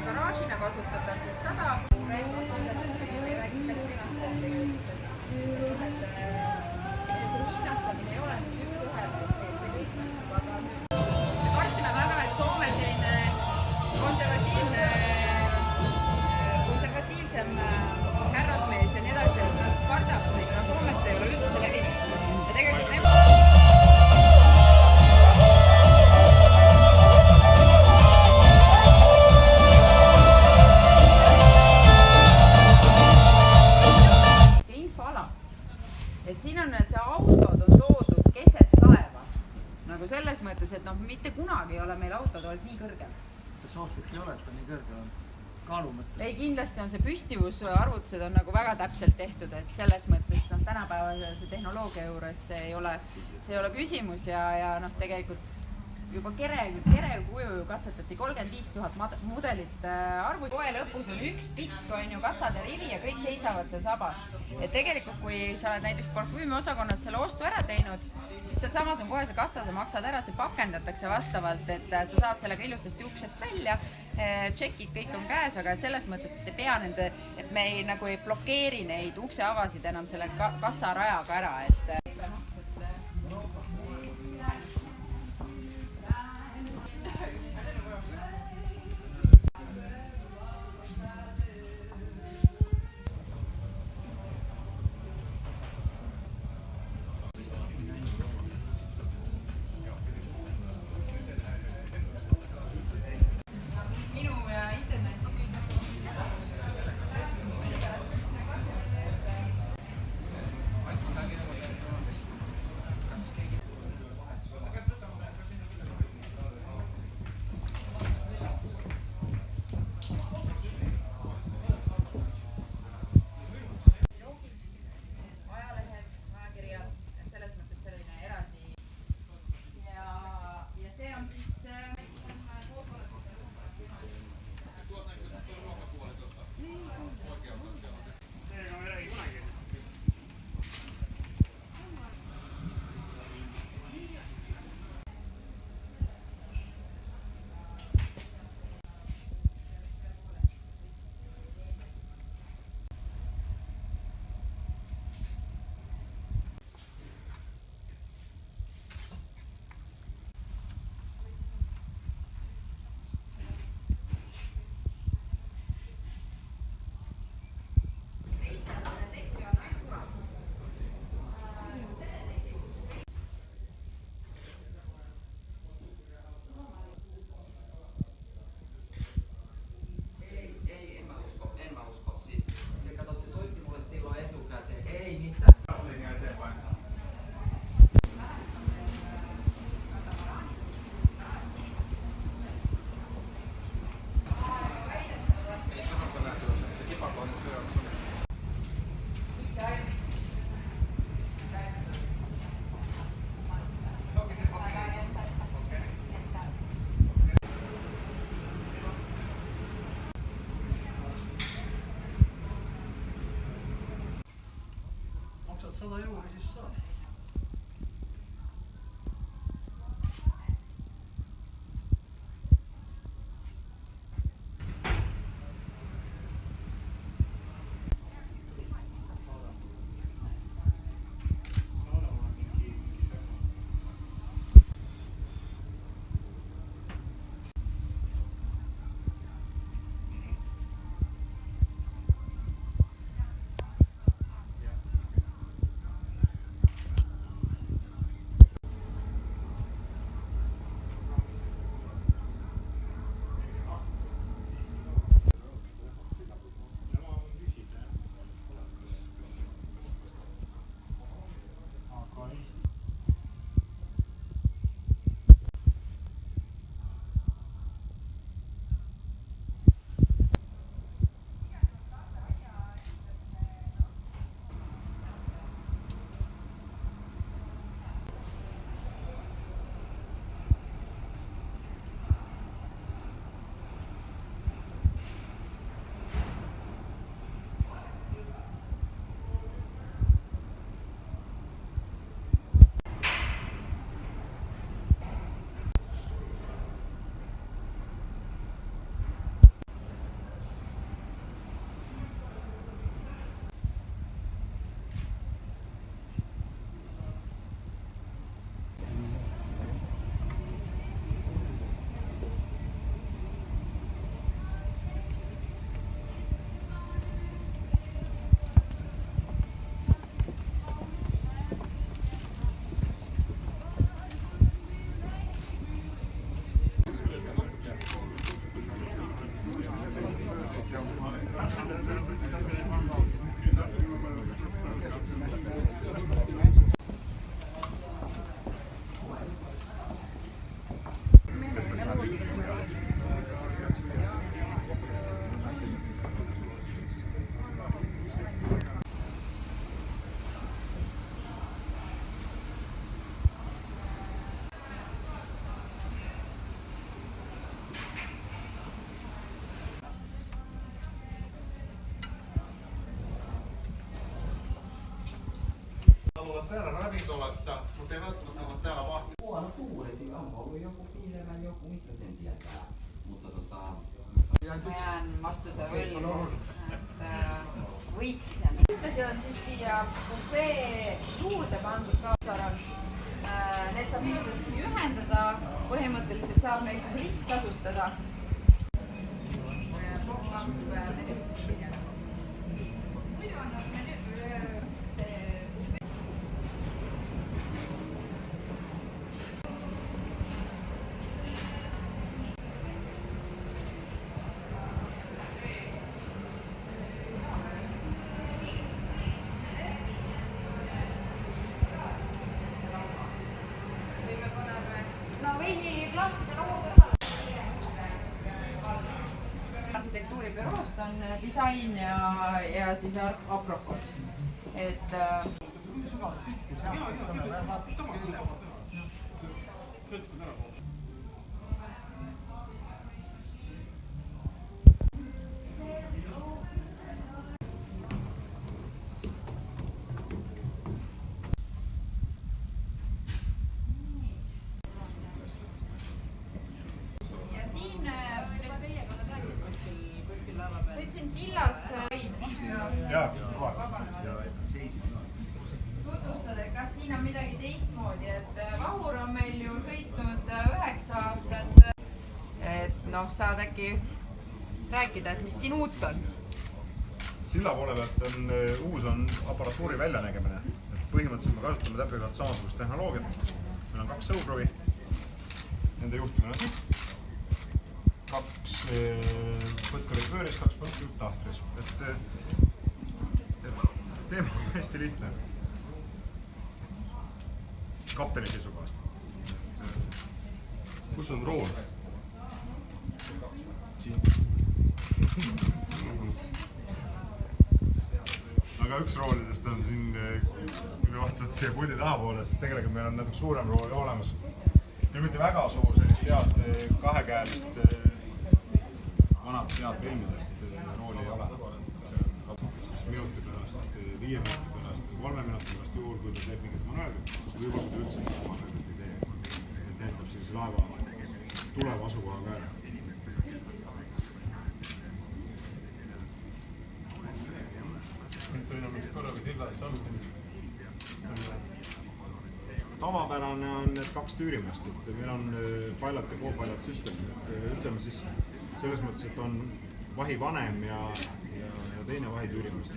garaažina kasutada, siis 100. Hinnastamine ei ole nüüd üks-ühele, see kõik sõltub, aga me kartsime väga, et Soome selline konservatiivsem härrasmees ja nii edasi, et nad kardab, kuna Soomes ei ole üldse levinud. Ja tegelikult et siin on see autod on toodud keset taeva. Nagu selles mõttes, et mitte kunagi ei ole meil autod olnud nii kõrgel. Kas ohtlik ei ole, et ta nii kõrgel on? Kaalu mõttes? Ei, kindlasti on see püstivusarvutused on nagu väga täpselt tehtud, et selles mõttes tänapäeval see tehnoloogia juures see ei ole küsimus ja tegelikult juba kere kuju katsetati 35 000 mudelit arvuti. Poe lõpus on üks pikk kassade rivi ja kõik seisavad seal sabas. Et tegelikult, kui sa oled näiteks parfüümiosakonnas selle ostu ära teinud, siis seal samas on kohe see kassa, sa maksad ära, see pakendatakse vastavalt, et sa saad sellega ilusasti uksest välja, tšekid kõik on käes, aga selles mõttes, et ei pea et me ei blokeeri neid ukseavasid enam selle kassarajaga ära, et maksad 100 euro, siis saad. Olla täällä ravintolassa, mutta ei välttämättä olla täällä vahti. Huono tuuri, siis on ollut joku piilevä joku, mistä sen tietää. Mutta Ma jään vastuse võlgu, et võiks. Ühtlasi on siis siia bufee juurde pandud kaasaral. Need saab ilusasti ühendada, põhimõtteliselt saab neid siis ristkasutada. Muidu on menü see veiniklaaside laua kõrval. Arhitektuuribüroost on disain ja siis aprokos. Et nüüd siin sillas tutvustada, kas siin on midagi teistmoodi, et Vahur on meil ju sõitnud 9 aastat. Et noh, saad äkki rääkida, et mis siin uut on? Silla poole pealt on uus on aparatuuri väljanägemine. Põhimõtteliselt me kasutame täpselt samasugust tehnoloogiat. Meil on 2 sõudruvi. Nende juhtimine on siit. 2 põtkarid pööris, 2 põtkarid tahtris. Teema on hästi lihtne. Kapteni seisukohast. Kus on rool? Siin. Aga üks roolidest on siin, kui te vaatad siia puldi tahapoole, siis tegelikult meil on natuke suurem rooli olemas. Meil mitte väga suur sellist head kahekäelist vanad head filmidest rooli ei ole. Minuti pärast, 5 minuti pärast, 3 minuti pärast juhul, kui ta teeb mingit manöövrit, või juba kui ta üldse mingit manöövrit ei tee. Et näitab sellise laeva tuleva asukoha ka ära. Nüüd on enam korraga sillas on. Tavapärane on need 2 tüürimeest, et meil on pilot ja co-pilot süsteem. Ütleme siis selles mõttes, et on vahi vanem ja teine vahi tüürimees.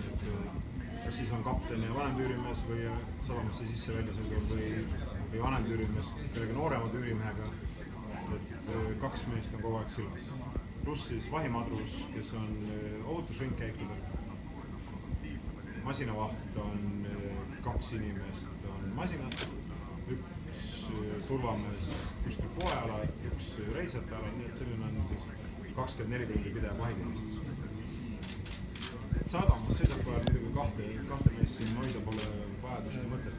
Kas siis on kapten ja vanem tüürimees või sadamasse sisse välja sõidab või vanem tüürimees kellegi noorema tüürimehega. 2 meest on kogu aeg silmas. Pluss siis vahimadrus, kes on ohutusringkäikudel. Masinavaht on 2 inimest on masinas, 1 turvamees kuskil poeala, 1 reisijate ala, nii et selline on siis 24 tundi pidev vahiteenistus. Sadamas seisakojal muidugi 2 meest siin hoida pole vajadust ja mõtet,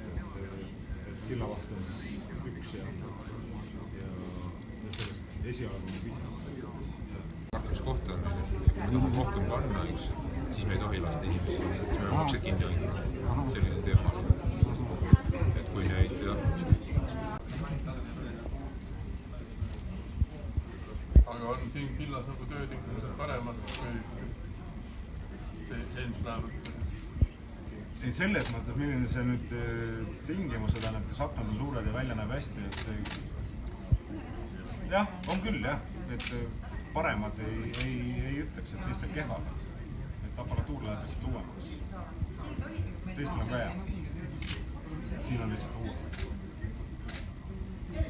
et sillavaht on siis 1 ja sellest esialgu on piisas. 2 kohta on meil, kui me tahame rohkem panna, siis me ei tohi lasta inimesi, siis me peame uksed kinni hoidma. Selline teema. Et kui neid Aga on siin sillas nagu töötingimused paremad kui eelmisel ajal? Ei selles mõttes, milline see nüüd tingimused on, et saknad on suured ja välja näeb hästi, et jah, on küll jah, et paremad ei ütleks, et teistel kehval. Et aparatuur läheb lihtsalt uuemaks. Teistel on ka hea. Siin on lihtsalt uued.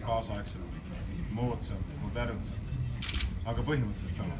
Kaasaegsed, moodsad, modernad. Aga põhimõtteliselt sama.